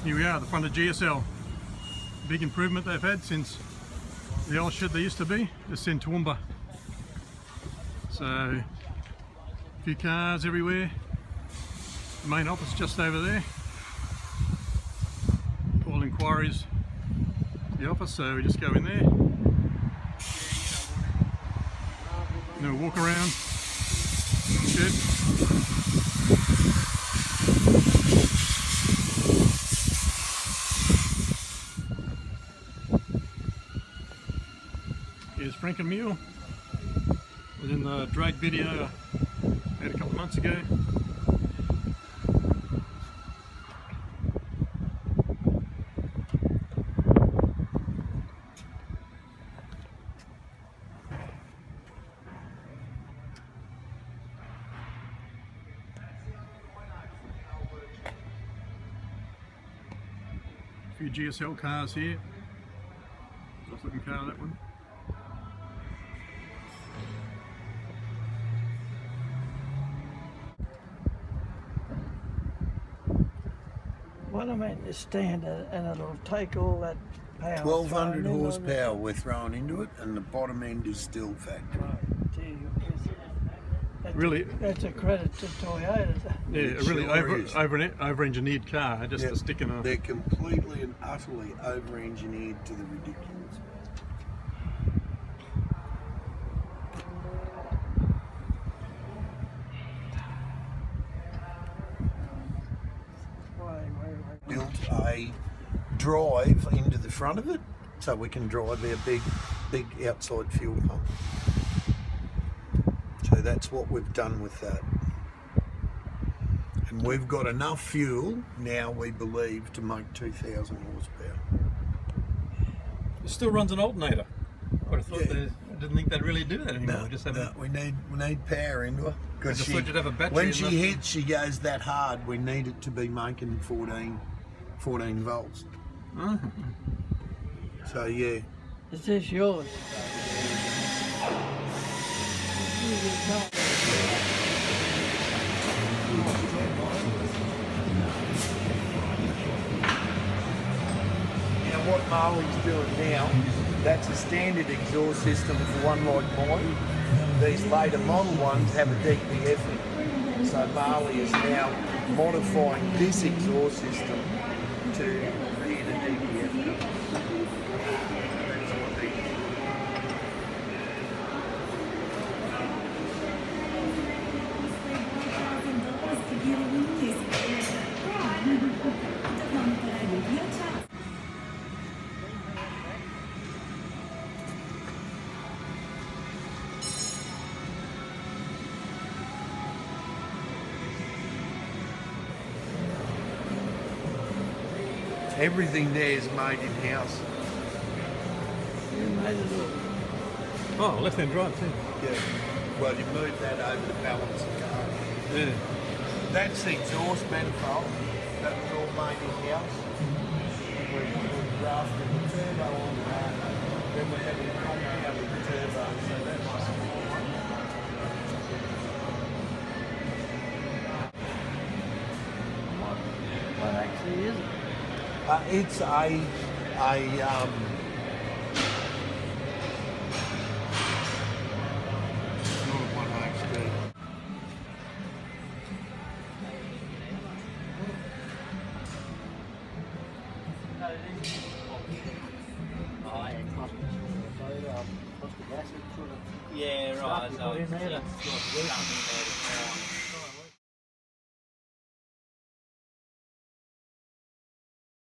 Here we are at the front of GSL. Big improvement they've had since the old shed they used to be, just in Toowoomba. So, a few cars everywhere. The main office just over there. All inquiries to the office, so we just go in there. No walk around. Shed. Here's Frank and Mule. Was in the drag video I had a couple of months ago. A few GSL cars here. Nice looking car, that one. Well, I mean, the stand and it'll take all that power. 1200 horsepower we're throwing into it, and the bottom end is still factory. Right. Gee, Really? That's a credit to Toyota. Yeah, a really over-engineered car, just a stick in a... They're completely and utterly over-engineered to the ridiculous. Built a drive into the front of it, so we can drive our big outside fuel pump. So that's what we've done with that. And we've got enough fuel now, we believe, to make 2000 horsepower. It still runs an alternator. I would have thought I didn't think they'd really do that anymore. We need power into her. I just thought you'd have a battery. When she hits, she goes that hard. We need it to be making 14 volts. Mm-hmm. So yeah. Is this yours? Now what Marley's doing now, that's a standard exhaust system for one like mine. These later model ones have a DPF. So Marley is now modifying this exhaust system to be in a DPF. That's what they do. Everything there is made in-house. You made it all. Oh, left-hand drive too. Yeah. Well, you move that over to balance the car. Yeah. That's the exhaust manifold. That was all made in-house. We've grafted the turbo onto that. Then we're having to compound the turbo, so that must be one. What actually is it? It's a Yeah, right. So it's not